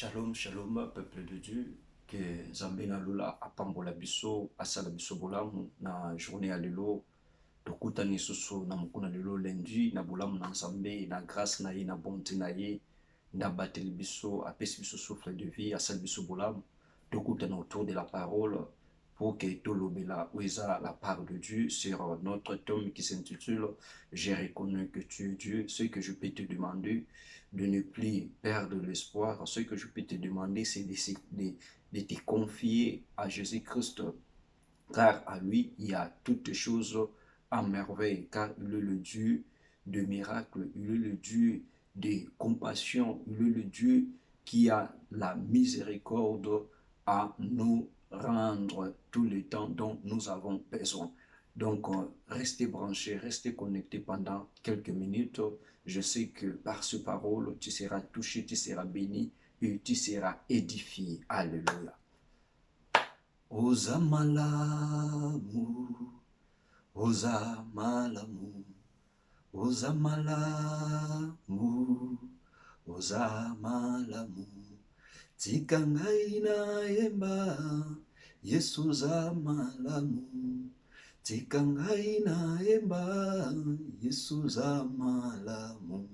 Shalom, shalom, peuple de Dieu. Que Nzambe na lula apambola biso, asala biso bolamu na journée ya lelo. Tokutani susu na mokuna lelo lundi na bolamu na Nzambe, na grâce na ye, na bonté na ye. Na bateli biso, apesi biso souffle de vie, asala biso bolamu. Tokutani autour de la parole pour que tolobela oueza la part de Dieu sur notre tome qui s'intitule J'ai reconnu que tu es Dieu. Ce que je peux te demander, de ne plus perdre l'espoir. Ce que je peux te demander, c'est de te confier à Jésus-Christ, car à lui, il y a toutes choses à merveille, car il est le Dieu de miracles, il est le Dieu de compassion, il est le Dieu qui a la miséricorde à nous rendre tout le temps dont nous avons besoin. Donc, restez branchés, restez connectés pendant quelques minutes. Je sais que par ce parole, tu seras touché, tu seras béni et tu seras édifié. Alléluia. Oza malamu, oza malamu, oza malamu, oza malamu. Tika ngai naemba, Yesu za malamu. Tika ngai naemba, Yesu za malamu.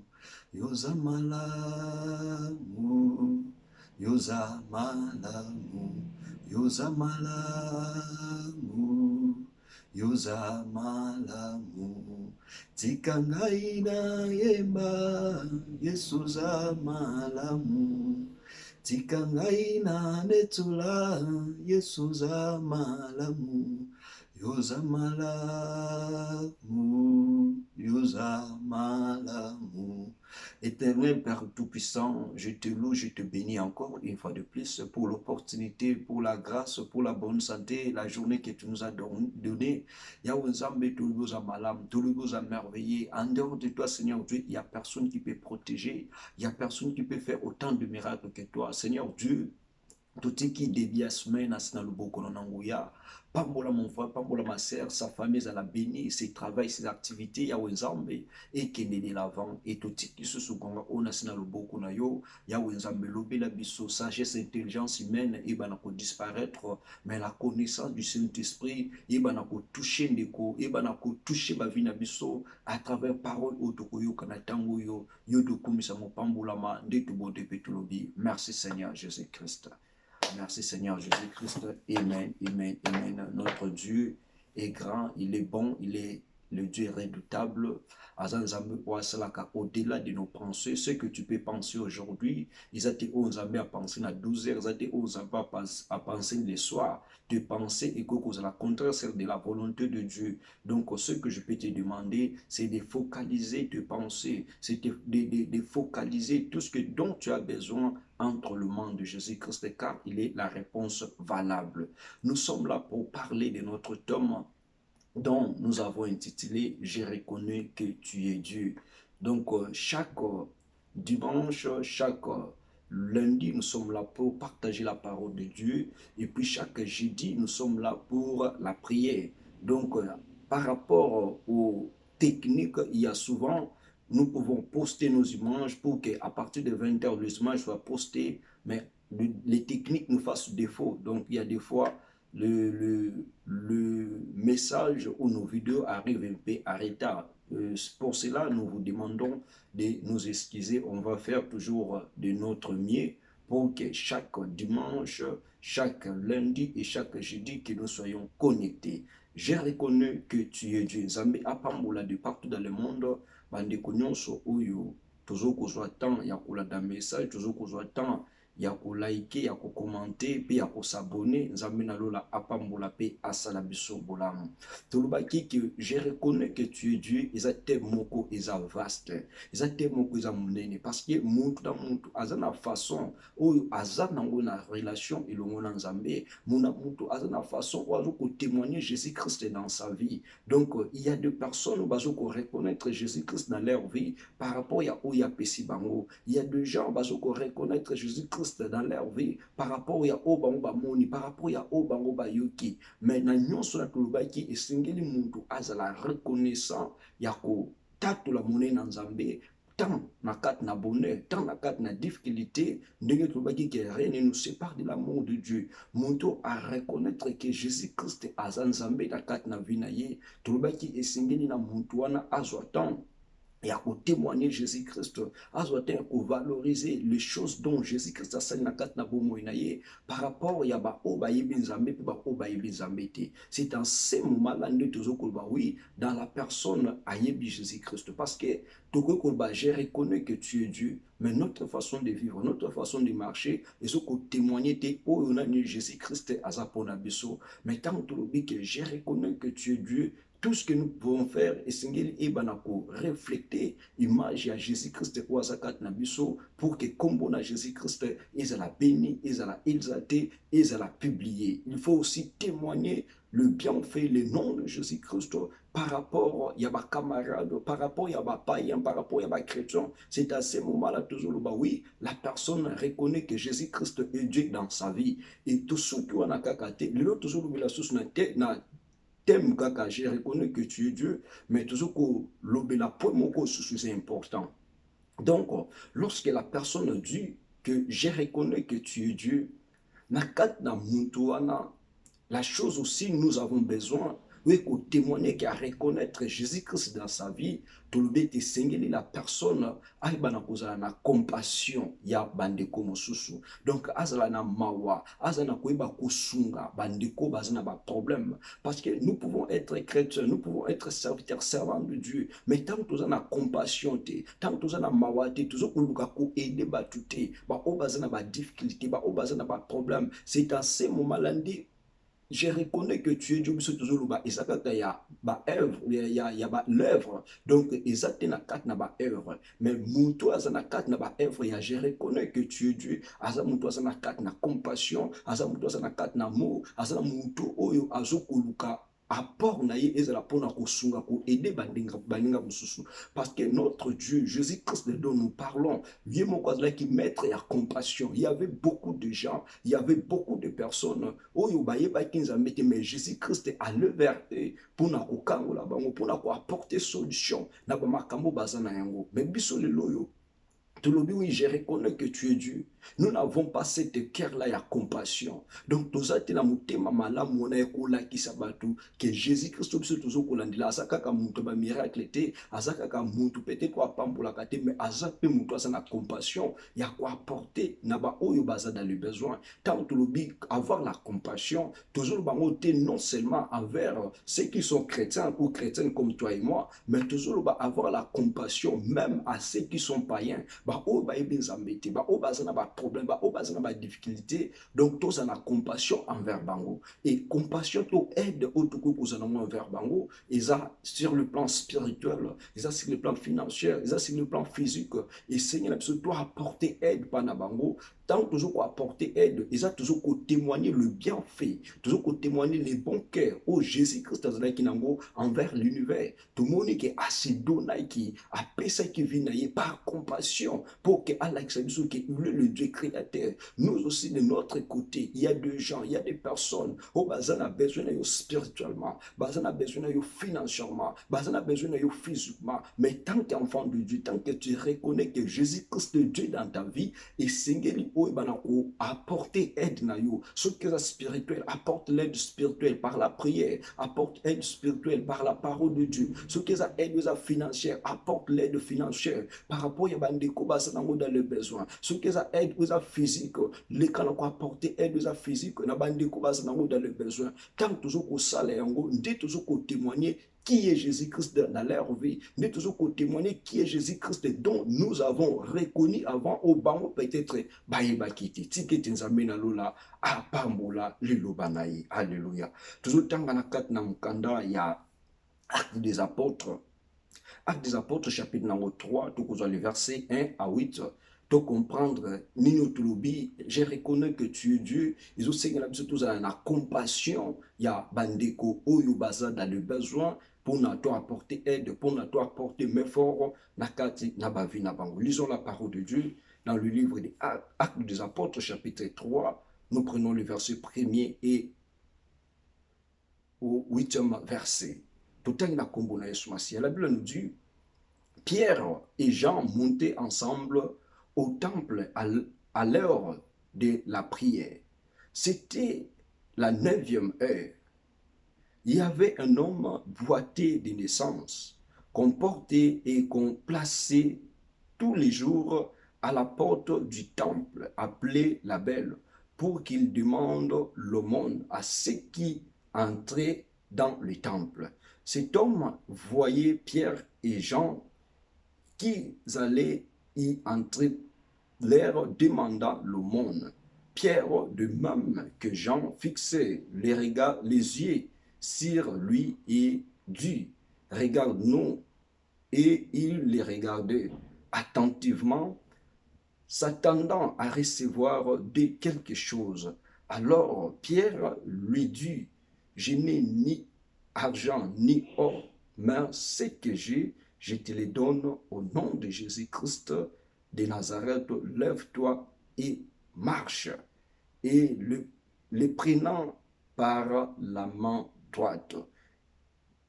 Yoza malamu, yoza malamu. Yoza malamu, yoza malamu. Tika ngai naemba, Yesu za malamu. Tika ngai nanetula, Yesu za malamu. Yoza malamu, yoza malamu. Éternel Père Tout-Puissant, je te loue, je te bénis encore une fois de plus pour l'opportunité, pour la grâce, pour la bonne santé, la journée que tu nous as donnée. Yahweh Nzambe, tout le monde a malam, tout le monde a merveillé. En dehors de toi, Seigneur Dieu, il n'y a personne qui peut protéger, il n'y a personne qui peut faire autant de miracles que toi. Seigneur Dieu, tout ce qui dévie semaine à Sinaluboko Nananguya, Pambola mon frère, Pambola ma sœur, sa famille, à la béni, ses travaux, ses activités, Yahweh Nzambe, et qui est de l'avant, et tout ce qui se souvient, on a Sinaluboko Nayo, Yahweh Nzambe, l'obé la biso, sagesse, intelligence humaine, et banako disparaître, mais la connaissance du Saint-Esprit, et banako toucher Ndeko, et banako toucher ma vie biso, à travers parole, Otokoyo, Kanatango yo, Yodokumisa mo Pambola ma, Ndetubo de Petulobi. Merci Seigneur Jésus-Christ. Merci Seigneur Jésus-Christ. Amen, amen, amen. Notre Dieu est grand, il est bon, il est le Dieu redoutable. Au-delà de nos pensées, ce que tu peux penser aujourd'hui, ils étaient à penser à 12 heures, ils étaient à penser le soir. De penser et que la contraire, c'est de la volonté de Dieu. Donc, ce que je peux te demander, c'est de focaliser tes pensées, c'est de focaliser tout ce dont tu as besoin entre le monde de Jésus-Christ, car il est la réponse valable. Nous sommes là pour parler de notre tome dont nous avons intitulé « J'ai reconnu que tu es Dieu ». Donc, chaque dimanche, chaque lundi, nous sommes là pour partager la parole de Dieu. Et puis, chaque jeudi, nous sommes là pour la prière. Donc, par rapport aux techniques, il y a souvent, nous pouvons poster nos images pour qu'à partir de 20 h, les images soient postées, mais les techniques nous fassent défaut. Donc, il y a des fois, le message ou nos vidéos arrivent un peu en retard. Pour cela, nous vous demandons de nous excuser. On va faire toujours de notre mieux pour que chaque dimanche, chaque lundi et chaque jeudi, que nous soyons connectés. J'ai reconnu que tu es Dieu. Nzambe apambola de partout dans le monde. Bande konyonso oyo tozo kozwa temps ya kolanda message, tozo kozwa temps ya ko liker, ya ko commenter, pe ya ko s'abonner. Nzambe na lola apambola pe asala biso bolamu. Tolobaki que je reconnais que tu es Dieu, ezate moko eza vaste, ezate moko eza munene, parce que muntu na muntu azana façon oyo azana na relation elongo na Nzambe, muna muntu azana façon oyo ko témoigner Jésus-Christ dans sa vie. Donc il y a des personnes bazo ko reconnaître Jésus-Christ dans leur vie par rapport à oya pesi bango. Il y a des gens bazo ko reconnaître Jésus-Christ dans leur vie par rapport à Obango Bamoni, par rapport à Obango Bayoki. Mais na nyonso na tulubaki esengeli muntu azala reconnaissant yako tatu la monnaie na Nzambe tant na kat na bonheur, tant na kat na difficulté, ndenge tolobaki que rien ne nous sépare de l'amour de Dieu. Moto à reconnaître que Jésus-Christ aza nzambe na kat na vie na ye, tolobaki esengeli na muntu wana azwa tant et à témoigner Jésus-Christ, à valoriser les choses dont Jésus-Christ a sali na kat na bomo inaye par rapport ya ba o ba yebi nzambe pe ba o ba yebi nzambe te. C'est dans ces moments-là nde tozo kolba oui dans la personne a yebi Jésus-Christ parce que toko kolba je reconnais que tu es Dieu mais notre façon de vivre, notre façon de marcher et ce que témoigner te o yona ni Jésus-Christ aza pona biso mais tant que je reconnais que tu es Dieu tout ce que nous pouvons faire et singeli et banako refléter image à Jésus-Christ ou azakat na biso pour que comme na Jésus-Christ ils la béni, ils la exalté, ils la publié. Il faut aussi témoigner le bienfait, le nom de Jésus-Christ par rapport à ma camarade, par rapport à ma païen, par rapport à ma chrétien. C'est à ce moment-là toujours le oui, la personne reconnaît que Jésus-Christ est Dieu dans sa vie et tout ce qui a kakate, le toujours la source na t'aimes kaka, je reconnais que tu es Dieu, mais toujours que l'obéla pour mon c'est important. Donc, lorsque la personne dit que je reconnais que tu es Dieu, na kat na muntuana, la chose aussi nous avons besoin, oui, qu'on témoigne, qu'à reconnaître Jésus-Christ dans sa vie, tout le bête sengeli la personne, aïbana kozala na compassion, ya bandeko mosusu. Donc, azala na mawa, azala na koiba kosunga, bandeko bazana ba problème. Parce que nous pouvons être chrétiens, nous pouvons être serviteurs, servants de Dieu, mais tant que nous avons la compassion, tant que nous avons la mawa, toujours qu'on nous aider batute, ba obazana ba difficulté, ba obazana ba problème. C'est à ce moment-là, je reconnais que tu es Dieu, mais toujours là, et ça il y a ba œuvre, il y a ba l'œuvre. Donc exactement na kat na ba œuvre. Mais muto azana kat na ba œuvre, ya je reconnais que tu es Dieu. Asa muto azana kat na compassion, asa muto azana kat na amour, asa muto oyo azokoluka apport na ye ezala pona kosunga ko aider baninga mususu parce que notre Dieu Jésus-Christ dont nous parlons lui mon quoi qui maître et à compassion. Il y avait beaucoup de gens, il y avait beaucoup de personnes oyo baye ba kinzambe mais Jésus-Christ allé vers eux pour na kokangola bango pour na ko apporter solution na ba makambo bazana yango mais biso le loyo tout le oui, je reconnais que tu es Dieu. Nous n'avons pas cette cœur-là, il y a compassion. Donc, tout ça, tu as monté ma malam, mon écola qui s'abattu, que Jésus-Christ, tout toujours kolandila, azaka ka muntu ba miracle te, azaka ka muntu peut-être quoi pambola kate, mais azaka pe muntu ça na compassion, il y a quoi apporter, na ba oyo baza dans le besoin. Tant tout le bi avoir la compassion, toujours ba monter non seulement envers ceux qui sont chrétiens ou chrétiens comme toi et moi, mais toujours ba avoir la compassion même à ceux qui sont païens. Ba o ba yebi nzambe te, ba o bazana ba problème, ba o bazana ba difficulté, donc tous en a compassion envers bango et compassion to aide au tout coup envers bango et ça sur le plan spirituel, et ça sur le plan financier, et ça sur le plan physique et Seigneur absolument doit apporter aide par na bango tant toujours qu'on apporter aide, et ça toujours qu'on témoigner le bienfait, toujours qu'on témoigner les bons cœurs au Jésus-Christ envers l'univers. Tout le monde qui a assez donné qui a pensé qui vient par compassion pour que Allah qui le Dieu créateur. Nous aussi de notre côté, il y a des gens, il y a des personnes au bazan a besoin de spirituellement, bazan a besoin de financièrement, bazan a besoin de physiquement, mais tant qu'enfant de Dieu, tant que tu reconnais que Jésus-Christ est Dieu dans ta vie et Seigneur apporter aide na yo. Ce qui est spirituel, apporte l'aide spirituelle par la prière, apporte aide spirituelle par la parole de Dieu. Ce qui est aide financière, apporte l'aide financière par rapport à bandeko basanango dans le besoin. Ce qui est aide physique, les cas apporter aide physique na bandeko basanango dans le besoin. Tant toujours qu'au salaire, dit toujours qu'au témoigner qui est Jésus-Christ dans leur vie, mais toujours qu'on témoigner qui est Jésus-Christ dont nous avons reconnu avant au bango peut-être baïbakiti, tiketi nzamena lola, apambola, lilobanaï, alléluia. Toujours tant na kat na mukanda ya Actes des Apôtres, Actes des Apôtres chapitre numéro 3, tout vous les versets 1 à 8, pour comprendre, Nino Touloubi, je reconnais que tu es Dieu, ils ont ségué la compassion, il y a Bandeko, Oyubaza dans le besoin, pour nous apporter aide, pour nous apporter mes forts, Nakati, Nabavi, Nabango. Lisons la parole de Dieu dans le livre des Actes des Apôtres, chapitre 3. Nous prenons le verset 1er et au 8e verset. Tout le temps, la Bible nous dit Pierre et Jean montaient ensemble au temple à l'heure de la prière. C'était la 9e heure. Il y avait un homme boité de naissance, qu'on portait et qu'on plaçait tous les jours à la porte du temple, appelé la Belle, pour qu'il demande l'aumône à ceux qui entraient dans le temple. Cet homme voyait Pierre et Jean qui allaient y entrer, leur demanda l'aumône. Pierre, de même que Jean, fixait les yeux sur lui et dit, regarde-nous. Et il les regardait attentivement, s'attendant à recevoir de quelque chose. Alors Pierre lui dit, je n'ai ni argent ni or, mais ce que j'ai, je te le donne au nom de Jésus-Christ de Nazareth, lève-toi et marche. Et le prenant par la main droite,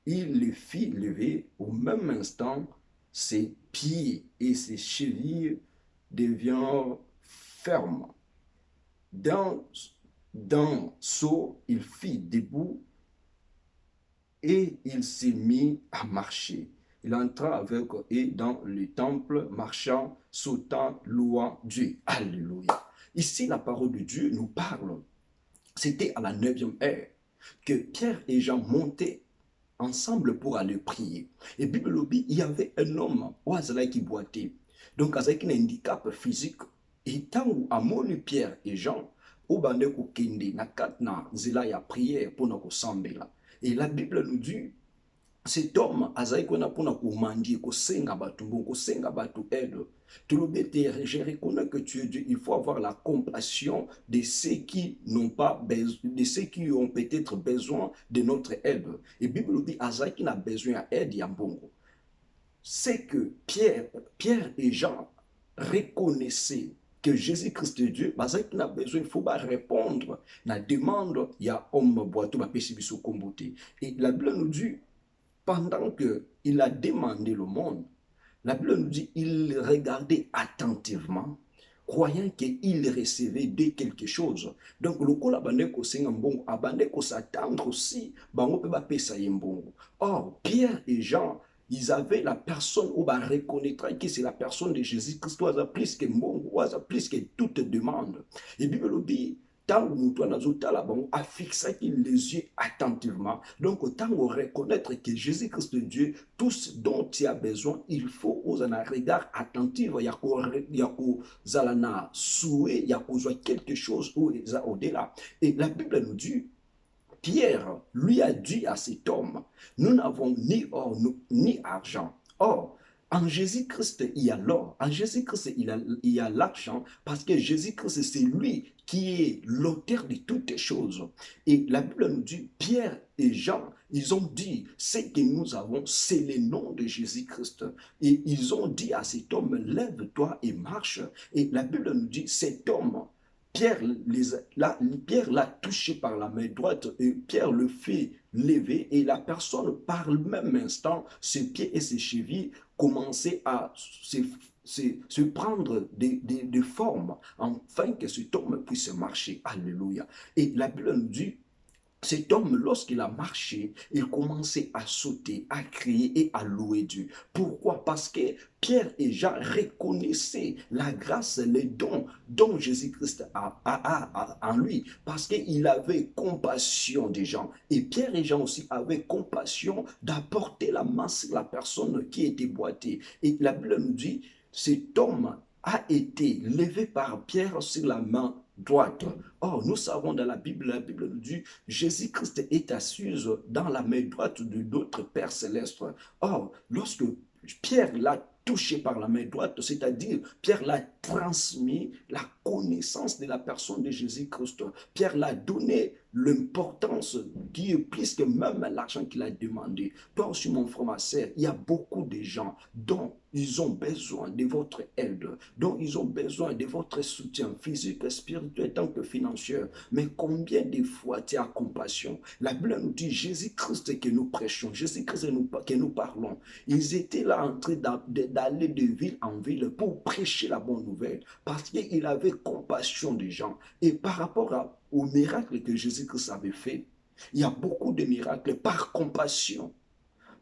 il le fit lever. Au même instant, ses pieds et ses chevilles devinrent fermes. D'un saut, il fit debout et il s'est mis à marcher. Il entra avec eux dans le temple, marchant, sautant, louant Dieu. Alléluia. Ici, la parole de Dieu nous parle. C'était à la 9e heure que Pierre et Jean montaient ensemble pour aller prier. Et Bible dit, il y avait un homme qui boitait. Donc, avec un handicap physique. Et tant où amoni Pierre et Jean, au bande ko kende na katna zela ya prière pour nous sambela. Et la Bible nous dit, cet homme azai kona pona ko mandi ko senga batu ko senga batu aide. Je reconnais que tu es Dieu. Il faut avoir la compassion de ceux qui n'ont pas besoin, de ceux qui ont peut-être besoin de notre aide. Et Bible dit azai qui n'a besoin d'aide ya bongo. C'est que Pierre et Jean reconnaissaient que Jésus-Christ est Dieu, parce qu'il a besoin, il faut répondre à la demande, il y a homme boiteau, et la Bible nous dit, pendant qu'il a demandé le monde, la Bible nous dit, il regardait attentivement, croyant qu'il recevait de quelque chose. Donc, le coup, la bande ko senga mbongo, a bande ko s'attendre aussi, bango pe ba pesa yembongo. Or, Pierre et Jean, ils avaient la personne où on reconnaîtra que c'est la personne de Jésus-Christ, plus que mbongo, plus que toute demande. Et la Bible dit, tant que nous a fixé les yeux attentivement. Donc, tant qu'on reconnaître que Jésus-Christ est Dieu, tout ce dont tu as besoin, il faut aux un regard attentif. Il y a zalana souhait, il y a quelque chose au-delà. Et la Bible nous dit, Pierre lui a dit à cet homme, nous n'avons ni or ni argent. Or, en Jésus-Christ, il y a l'or. En Jésus-Christ, il y a l'argent parce que Jésus-Christ, c'est lui qui est l'auteur de toutes choses. Et la Bible nous dit, Pierre et Jean, ils ont dit, ce que nous avons, c'est le nom de Jésus-Christ. Et ils ont dit à cet homme, lève-toi et marche. Et la Bible nous dit, cet homme, Pierre l'a touché par la main droite et Pierre le fait lever et la personne par le même instant, ses pieds et ses chevilles commençaient à se prendre des formes afin que cet homme puisse marcher. Alléluia. Et la Bible nous dit, cet homme, lorsqu'il a marché, il commençait à sauter, à crier et à louer Dieu. Pourquoi? Parce que Pierre et Jean reconnaissaient la grâce, les dons dont Jésus-Christ a en lui. Parce qu'il avait compassion des gens. Et Pierre et Jean aussi avaient compassion d'apporter la main sur la personne qui était boitée. Et la Bible nous dit, cet homme a été levé par Pierre sur la main droite. Or, nous savons dans la Bible nous dit, Jésus-Christ est assis dans la main droite de notre Père céleste. Or, lorsque Pierre l'a touché par la main droite, c'est-à-dire Pierre l'a transmis la connaissance de la personne de Jésus-Christ. Pierre l'a donné l'importance qui est plus que même l'argent qu'il a demandé. Toi aussi, mon frère, ma sœur, il y a beaucoup de gens dont ils ont besoin de votre aide, dont ils ont besoin de votre soutien physique, spirituel, tant que financier. Mais combien de fois tu as compassion? La Bible nous dit Jésus-Christ que nous prêchons, Jésus-Christ que nous parlons. Ils étaient là en train d'aller de ville en ville pour prêcher la bonne nouvelle parce qu'il avait compassion des gens. Et par rapport au miracle que Jésus-Christ avait fait, il y a beaucoup de miracles par compassion,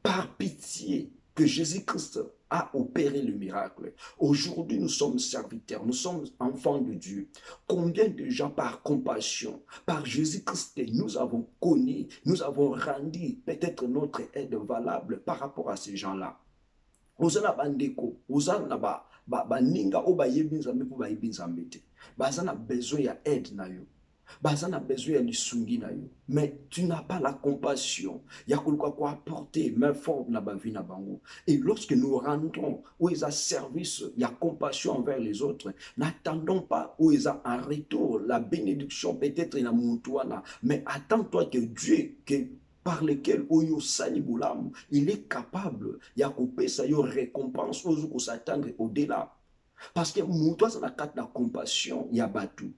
par pitié que Jésus-Christ a opéré le miracle. Aujourd'hui, nous sommes serviteurs, nous sommes enfants de Dieu. Combien de gens par compassion, par Jésus-Christ que nous avons connu, nous avons rendu peut-être notre aide valable par rapport à ces gens-là. Ozana bandeko, ozana baninga o bayebi nzambe po bayebi nzambe te. Bazana besoin ya aide na yo. Bazana besoin ya lisungi na yo. Mais tu n'as pas la compassion. Ya koluka ko apporter main forte na bavi na bango. Et lorsque nous rentrons où ils ont service, il y a compassion envers les autres. N'attendons pas où ils ont en retour la bénédiction peut-être na mutuana, mais attends-toi que Dieu que par lequel Oyo Salibulam, il est capable, il y a coupé ça, il y a récompense aux s'attendre au-delà. Parce que toi, ça n'a qu'à la compassion, il y a battu.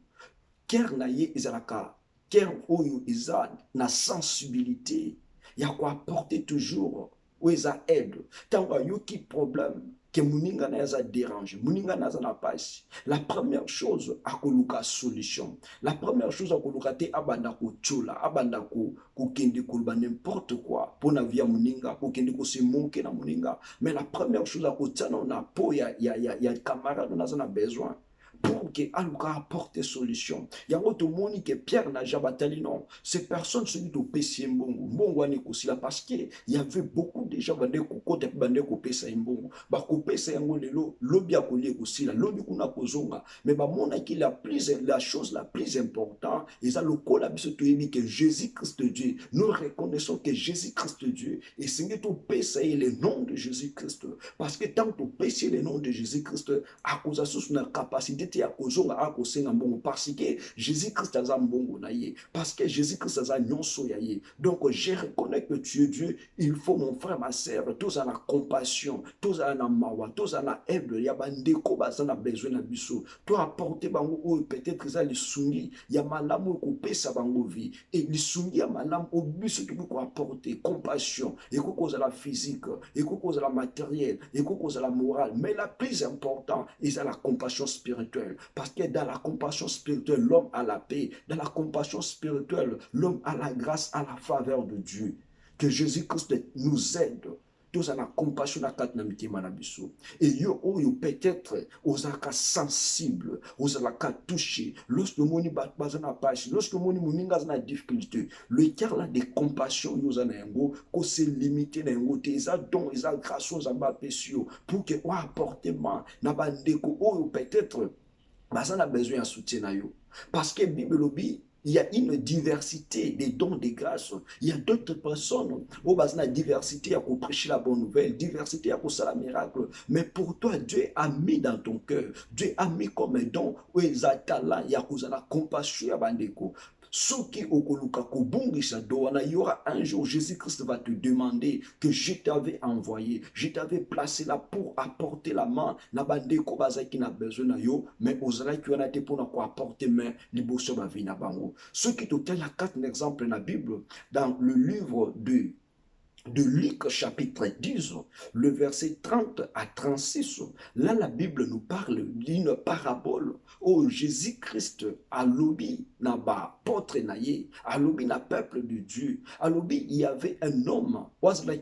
Ker naye izalaka, ker Oyo Isa, na sensibilité, il y a quoi apporter toujours, où ils aide. Tant qu'il y a qui problème, que muninga na yaza dérange, muninga na yaza na pasi. La première chose, akoluka solution. La première chose, akoluka te abanda ko tchola, abanda ko kende kolba n'importe quoi. Pour na via muninga, ko kende ko se monke na muninga. Mais la première chose, akotiana na po ya camarade na yaza na besoin. Pour que Aluka apporte solution. Il y a autre monde que Pierre n'a jamais battu, non. Ces personnes se disent au PC Mbongo. Mbongo n'est aussi là parce qu'il y avait beaucoup de gens qui ont bandé coupé ça Mbongo. Bah coupé ça Mbongo, l'obi a collé aussi là, l'obi kuna kozonga. Mais bah mon qui la chose la plus importante, et ça le collabis que Jésus-Christ Dieu. Nous reconnaissons que Jésus-Christ Dieu et c'est tout péché le nom de Jésus-Christ. Parce que tant que péché le nom de Jésus-Christ, à cause de sa capacité parce que Jésus-Christ a mbongo na ye, parce que Jésus-Christ a nyonso ya ye. Donc je reconnais que tu es Dieu. Il faut, mon frère, ma sœur, tous en la compassion, tous en la mawa, tous en la aide. Il y a bandeko bazana besoin na biso. Toi apporter bango ou peut-être ça le sungi, il y a malamu couper sa bango vie et le sungi a malam au biso tu peux apporter compassion et cause à la physique, et cause à la matérielle, et cause à la morale, mais la plus importante c'est la compassion spirituelle. Parce que dans la compassion spirituelle, l'homme a la paix. Dans la compassion spirituelle, l'homme a la grâce, a la faveur de Dieu. Que Jésus-Christ nous aide. Tous à la compassion à quatre namiti manabiso. Et yo peut-être aux aka sensible, aux aka touché. Lorsque moni bazana page, lorsque moni moninga na difficulté, le cœur là de compassion yo zana yango, ko se limiter na yango te za don, za grâce aux amba pesio pour que o apporter man na bandeko o peut-être bazana besoin de soutien na yo. Parce que Bible lobi il y a une diversité des dons de grâce. Il y a d'autres personnes où il y a une diversité à prêcher la bonne nouvelle, diversité à faire le miracle. Mais pour toi, Dieu a mis dans ton cœur, Dieu a mis comme un don où il y a talent, il y a la compassion à bandeko. Il y aura un jour, Jésus-Christ va te demander que je t'avais envoyé, je t'avais placé là pour apporter la main. Qui n'a besoin de yo, mais aux oreilles qui ont été pour apporter main, les bosses va venir bango. Ce qui te tient la quatre exemples dans la Bible, dans le livre de Luc chapitre 10, le verset 30 à 36, là la Bible nous parle d'une parabole où Jésus-Christ a lobby na ba potre naye, a lobby na peuple de Dieu, a lobby il y avait un homme,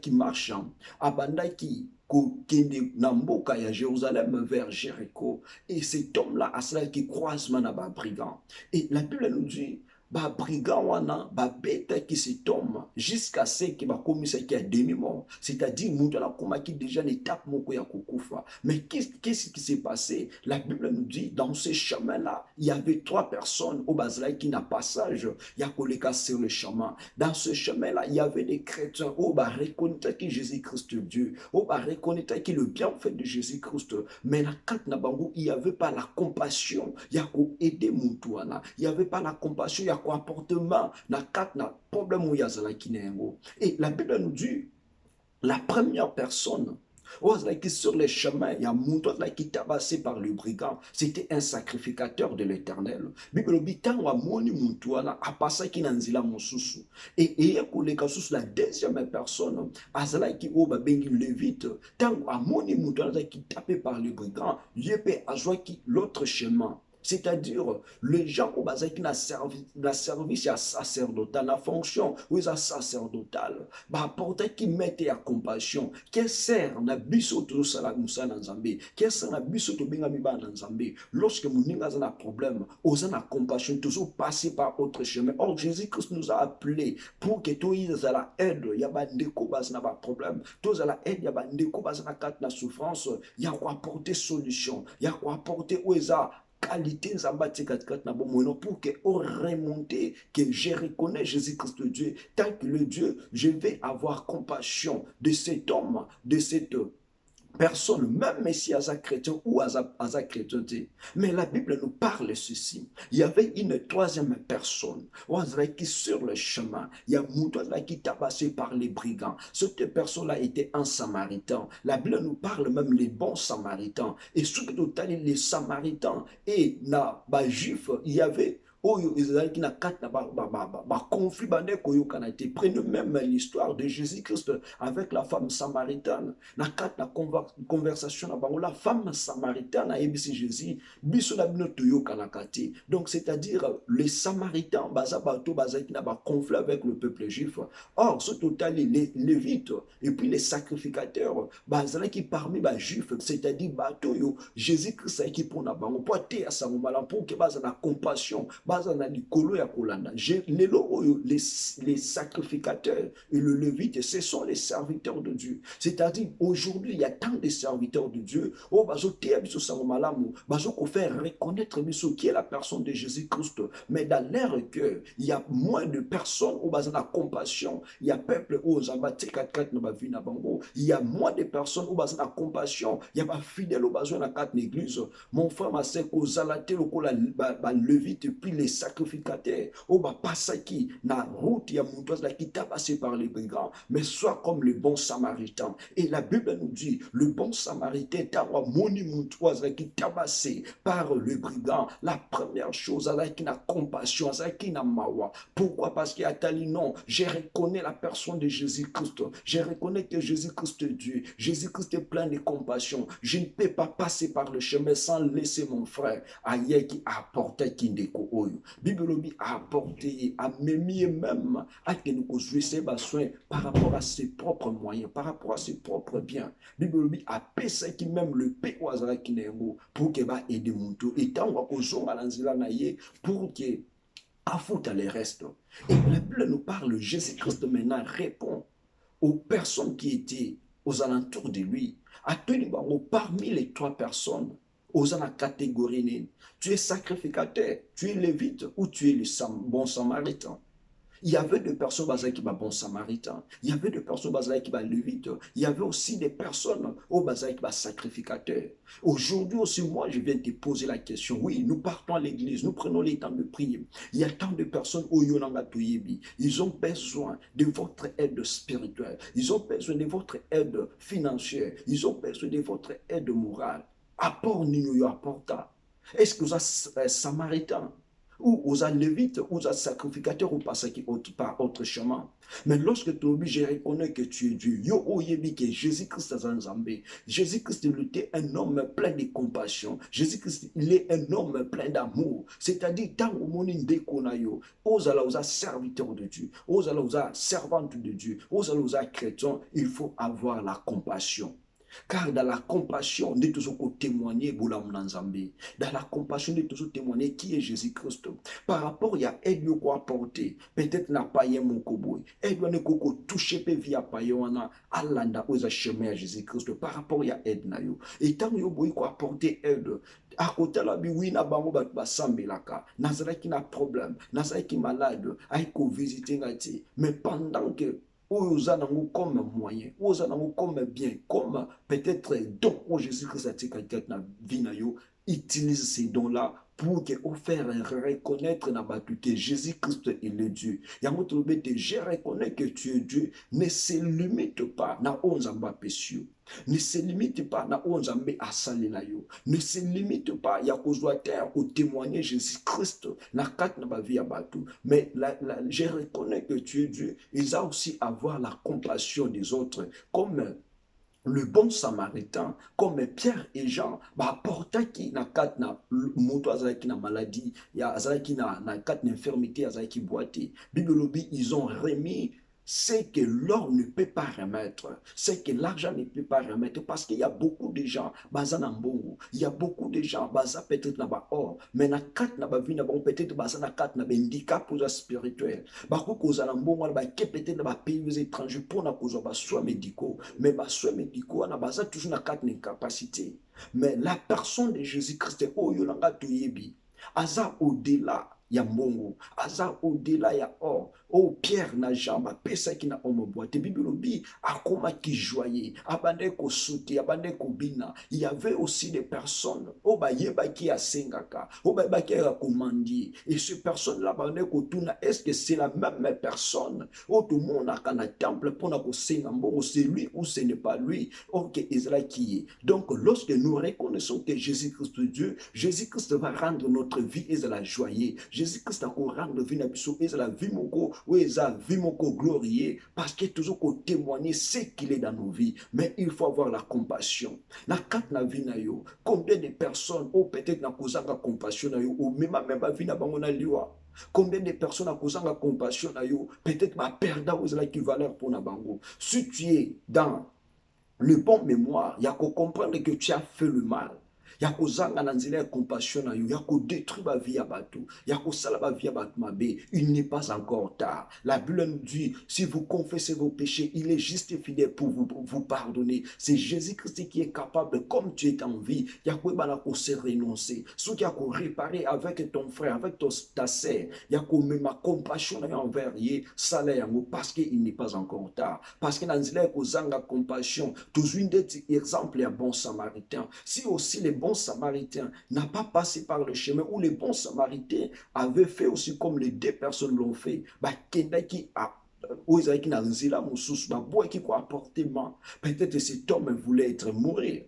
qui marche, abanda qui kende na mboka ya Jérusalem vers Jéricho, et cet homme-là a cela qui croise na ba brigand. Et la Bible nous dit ba brigand wana ba beta qui se tombe jusqu'à ce que ba commissaire qui a demi-mort, c'est-à-dire mutu la koma qui déjà l'étape moko ya kukufa. Mais qu'est-ce qui s'est passé? La Bible nous dit dans ce chemin-là, il y avait trois personnes au Basra qui n'a passage, il y a koleka sur le chemin. Dans ce chemin-là, il y avait des chrétiens au ba reconnaître que Jésus-Christ Dieu, au ba reconnaître que le bienfait de Jésus-Christ. Mais la carte na bango, il y avait pas la compassion, il y a ko aider mutu wana. Il y avait pas la compassion, il y a ya comportement na kat na problème oyo azalaki na yango. Et la Bible nous dit la première personne qui sur les chemins, il y a Mouton qui est tabassé par le brigand. C'était un sacrificateur de l'Éternel. Bible bitan wa moni muntu ala apasa ki nanzila mosusu. Et la deuxième personne, azala qui oba bengi lévite, tant wa moni muntu ala qui tapé par le brigand, yépe azwa qui l'autre chemin. C'est-à-dire, les gens au bas qui la service à sacerdotal, la fonction où ils sacerdotal, bah porter qui mettait à compassion, qui sert na biso to sala musa na Nzambe, qui sert na biso to benga mi ba na Nzambe. Lorsque mon ninga a un problème, osant la compassion, toujours passer par autre chemin. Or Jésus-Christ nous a appelés pour que tous ils aient la aide, il y a pas de bas n'a pas problème. Tous à la aide, il y a pas de bas na carte na souffrance, il y a quoi apporter solution, il y a quoi apporter où ils qualité pour que on remonte que je reconnais Jésus-Christ de Dieu tant que le Dieu, je vais avoir compassion de cet homme, de cette personne, même si Aza chrétien ou Aza chrétienté. Mais la Bible nous parle ceci. Il y avait une troisième personne qui sur le chemin, il y a Mouton qui tabassé par les brigands. Cette personne-là était un samaritain. La Bible nous parle même les bons samaritains. Et surtout les samaritains et les juifs, il y avait oyo ezalaki na kati na conflit bandeko yokana te. Prenez même l'histoire de Jésus-Christ avec la femme samaritaine. Na kati na conversation na bango la femme samaritaine a ebisi Jésus biso na bino toyokana kati. Donc c'est-à-dire les samaritains baza bato bazaki na ba conflit avec le peuple juif. Or ce total les lévites et puis les sacrificateurs bazalaki parmi ba juifs, c'est-à-dire bato yo Jésus-Christ qui pour na bango pour te ya samomala pour que baza na compassion les sacrificateurs et le lévite, ce sont les serviteurs de Dieu. C'est-à-dire, aujourd'hui, il y a tant de serviteurs de Dieu. Faire reconnaître qui est la personne de Jésus-Christ. Mais dans leur cœur, il y a moins de personnes où il y a compassion. Il y a peuple où il y a moins de personnes où il y a compassion. Il y a pas fidèles où il y a l'église. Mon frère m'a dit que le lévite puis les sacrificateurs au bas passaki na route ya muntoise la qui tabassé par les brigands, mais soit comme le bon samaritain. Et la Bible nous dit le bon samaritain tawa moni muntoise la qui tabassé par le brigand. La première chose là qui n'a compassion, ça qui n'a mawa. Pourquoi? Parce qu'il y a tali non, je reconnais la personne de Jésus-Christ. Je reconnais que Jésus-Christ est Dieu. Jésus-Christ est plein de compassion. Je ne peux pas passer par le chemin sans laisser mon frère ailleurs qui apporte qui ndeko oyo. Bible a apporté, a même à que nous construisons des soins par rapport à ses propres moyens, par rapport à ses propres biens. Bible a payé qui même le paye au hasard qui n'est pour que va aider mon tour. Et tant qu'on s'en va pour que à foutre les restes. Et la Bible nous parle, Jésus-Christ maintenant répond aux personnes qui étaient aux alentours de lui. Parmi les trois personnes, aux la catégorie, tu es sacrificateur, tu es lévite ou tu es le bon samaritain. Il y avait des personnes qui étaient bon samaritain, il y avait des personnes qui étaient lévite, il y avait aussi des personnes qui étaient sacrificateurs. Aujourd'hui aussi, moi, je viens te poser la question. Oui, nous partons à l'église, nous prenons les temps de prier. Il y a tant de personnes ils ont besoin de votre aide spirituelle, ils ont besoin de votre aide financière, ils ont besoin de votre aide morale. Apport nous apporta. Est-ce que vous êtes samaritain ou vous êtes lévite ou vous êtes sacrificateur ou passez par autre chemin? Mais lorsque tu es obligé, je reconnais que tu es Dieu. Yo oyebi que Jésus-Christ est un Zambé. Jésus-Christ était un homme plein de compassion. Jésus-Christ il est un homme plein d'amour. C'est-à-dire tant au monde déconayo, aux ala serviteurs de Dieu, aux ala servantes de Dieu, aux ala chrétiens, il faut avoir la compassion. Car dans la compassion, nous devons témoigner dans la compassion, nous devons témoigner qui est Jésus-Christ. Par rapport à aide qu'on apporter, peut-être n'a pas eu mon koboy. Aide qu'on toucher via païona, alanda aux chemin à Jésus-Christ. Par rapport à aide nayo. Et tant que vous qu'on apporter aide. À côté la oui na bango ba sambelaka. Nazara qui n'a problème, Nazara qui malade, aïko visiter ngati. Mais pendant que comme moyen, comme bien, comme peut-être don au Jésus-Christ a été quelqu'un dans vie, utilise ces dons-là pour que faire reconnaître que Jésus-Christ est le Dieu. Je reconnais que tu es Dieu. Ne se limite pas na onzamba pesio. Ne se limite pas na onzambe asali na yo. Ne se limite pas ya kozwa terre au témoigner Jésus-Christ na kat na ba vie abatu. Mais je reconnais que tu es Dieu. Ils ont aussi avoir la compassion des autres comme le bon samaritain, comme Pierre et Jean, porta qui na kat na moto azaki na maladie, ya azaki na kat na infirmité azaki boité. Bibelobi, ils ont remis ce que l'or ne peut pas remettre, ce que l'argent ne peut pas remettre, parce qu'il y a beaucoup de gens, baza na mbongo, il y a beaucoup de gens, baza peut-être na ba or, mais na kat na ba vie na bon peut-être baza na kat na ba handicap pour spirituel, bako koza na mbongo ba ke peut-être na ba pays étrangers pour na koza ba soins médicaux, mais ba soins médicaux na baza toujours na kat na incapacité. Mais la personne de Jésus-Christ oyo langa toyebi, aza au-delà ya mbongo, aza au-delà ya or. Oh Pierre na Jean pesa ki na omo boite bibelobi akoma ki joyeux abande ko souti abande ko bina. Il y avait aussi des personnes oh ba yeba ki asengaka oh ba ba ki komandi et ces personnes là bande ko tuna est-ce que c'est la même personne oh tout le monde a kana temple pour na ko senga mbongo c'est lui ou ce n'est pas lui. OK Israël qui est. Donc lorsque nous reconnaissons que Jésus-Christ est Dieu, Jésus-Christ va rendre notre vie et la joyeux. Jésus-Christ va rendre vie na biso et la vie moko oui, ça vie moko glorieux parce que toujours qu'on témoigner ce qu'il est dans nos vies. Mais il faut avoir la compassion. Na kat na vie na yo, combien de personnes ou peut-être na kozanga compassion na yo ou même ba vie na bango na liwa. Combien de personnes à kozanga compassion na yo, peut-être ma perdre aux l'équivalent pour na bango. Si tu es dans le bon mémoire, il y a qu'à comprendre que tu as fait le mal. Ya kozanga na nzela ya compassion na yo, ya ko détruire ba vie ya bato, ya ko sala ba vie ya bato mabe. Il n'est pas encore tard. La Bible nous dit, si vous confessez vos péchés, il est juste et fidèle pour vous pardonner. C'est Jésus-Christ qui est capable, comme tu es en vie, ya ko bana ko se renoncer. Ce qui a ko réparer avec ton frère, avec ta sœur, ya ko même compassion na envers ye, sala yango parce qu'il n'est pas encore tard. Parce que na nzela ya kozanga compassion, toujours une des exemples ya bon samaritain. Si aussi les bons samaritains n'a pas passé par le chemin où les bons samaritains avaient fait aussi comme les deux personnes l'ont fait, peut-être cet homme voulait être mourir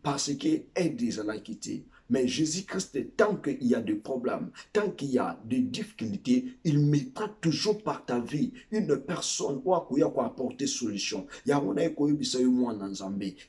parce que aide les quitté. Mais Jésus-Christ, tant qu'il y a des problèmes, tant qu'il y a des difficultés, il mettra toujours par ta vie une personne qui va apporter solution.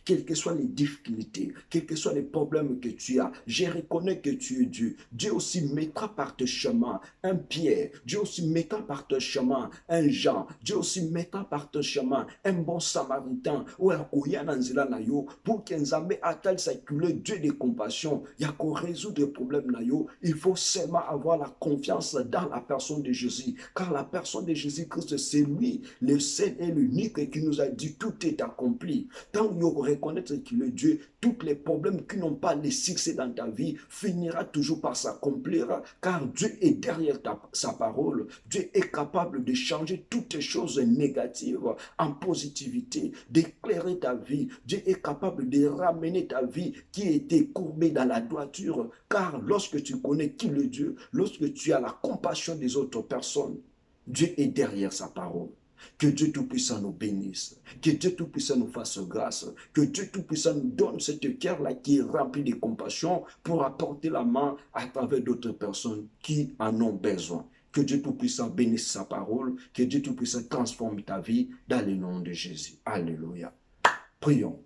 Quelles que soient les difficultés, quels que soient les problèmes que tu as, je reconnais que tu es Dieu. Dieu aussi mettra par tes chemins un Pierre. Dieu aussi mettra par tes chemins un Jean. Dieu aussi mettra par tes chemins un bon Samaritain. Pour que Nzambe attelle circuler Dieu de compassion. Pour résoudre les problèmes, il faut seulement avoir la confiance dans la personne de Jésus. Car la personne de Jésus-Christ, c'est lui, le seul et l'unique qui nous a dit tout est accompli. Tant que vous reconnaître qu'il est Dieu, tous les problèmes qui n'ont pas les succès dans ta vie finira toujours par s'accomplir. Car Dieu est derrière sa parole. Dieu est capable de changer toutes les choses négatives en positivité, d'éclairer ta vie. Dieu est capable de ramener ta vie qui était courbée dans la droiture. Car lorsque tu connais qui est Dieu, lorsque tu as la compassion des autres personnes, Dieu est derrière sa parole. Que Dieu Tout-Puissant nous bénisse. Que Dieu Tout-Puissant nous fasse grâce. Que Dieu Tout-Puissant nous donne cette cœur-là qui est rempli de compassion pour apporter la main à travers d'autres personnes qui en ont besoin. Que Dieu Tout-Puissant bénisse sa parole. Que Dieu Tout-Puissant transforme ta vie dans le nom de Jésus. Alléluia. Prions.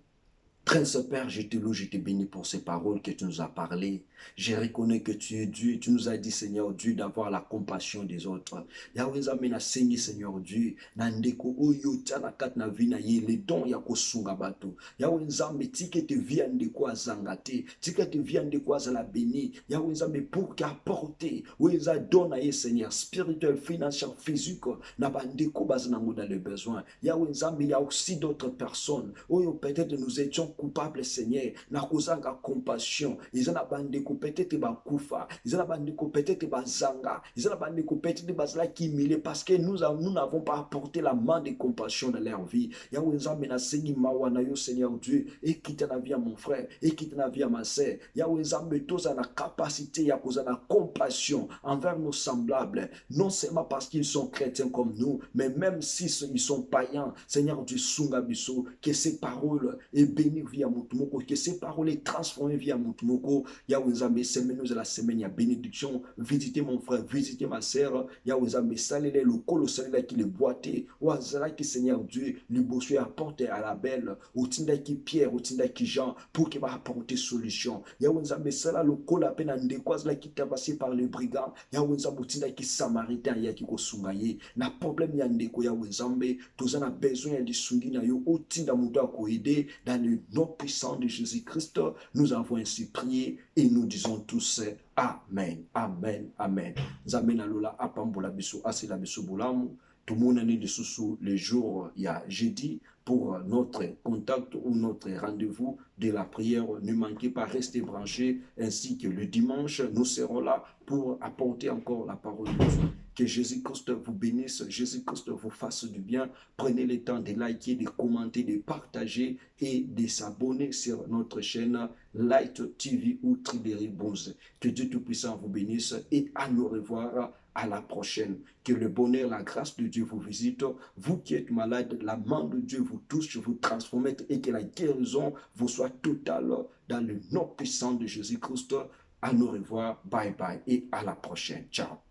Très Père, je te loue, je te bénis pour ces paroles que tu nous as parlées. Je reconnais que tu es Dieu. Tu nous as dit, Seigneur Dieu, d'avoir la compassion des autres. Yahweh Zamena Seigneur, Seigneur Dieu. Nandeko oyo tana kat na vina ye le don ya kosunga bato. Yahweh Zambe tike te viande kwa zangate. Tike te viande kwa zala béni. Yahweh Zambe pour qu'apporter. Weza dona ye Seigneur spirituel, financier, physique. Na bandeko bazanango dans le besoin. Yahweh Zambe, il y a aussi d'autres personnes. Oyo peut-être nous étions coupables, Seigneur. Na kozanga compassion. Ils en abandé bandeko peut-être bakufa, ezala bandeko peut-être bazanga, ezala bandeko peut-être bazala qui humilié parce que nous n'avons pas apporté la main de compassion dans leur vie. Yahweh Nzambe na sengi mawa na yo Seigneur Dieu, et quitte la vie à mon frère, et quitte la vie à ma sœur. Yahweh Nzambe tous a la capacité ya koza la compassion envers nos semblables, non seulement parce qu'ils sont chrétiens comme nous, mais même si ils sont païens. Seigneur Dieu sunga biso, que ces paroles est béni via Mutumoko, que ces paroles est transformées via Mutumoko. Yahweh Nzambe, semaine nous la semaine ya bénédiction. Visitez mon frère, visitez ma sœur. Yahweh Nzambe, salele le colossal qui le boité. Ouazala qui Seigneur Dieu, le bossu apporte à la belle. Au tinda qui Pierre, au tinda qui Jean, pour qu'il va apporter solution. Yahweh Nzambe, cela le col à peine en décoise là qui tabassé par les brigands. Yahweh Nzambe, au tinda qui samaritain, ya qui kosungaye. Na problème yandeko Yahweh Nzambe, tous en a besoin de sungi na yo, au tinda mouta ko aider dans le nom puissant de Jésus-Christ. Nous avons ainsi prié et nous disons tous Amen, Amen, Amen. Zamen alola apambola biso asila biso bolamu. Tout le monde est de sous les jours, il y a jeudi, pour notre contact ou notre rendez-vous de la prière. Ne manquez pas, restez branchés, ainsi que le dimanche, nous serons là pour apporter encore la parole de Dieu. Que Jésus-Christ vous bénisse, Jésus-Christ vous fasse du bien. Prenez le temps de liker, de commenter, de partager et de s'abonner sur notre chaîne Light TV ou Tribéry Bose. Que Dieu Tout-Puissant vous bénisse et à nous revoir à la prochaine. Que le bonheur, la grâce de Dieu vous visite. Vous qui êtes malade, la main de Dieu vous touche, vous transforme et que la guérison vous soit totale dans le nom puissant de Jésus-Christ. À nous revoir. Bye bye et à la prochaine. Ciao.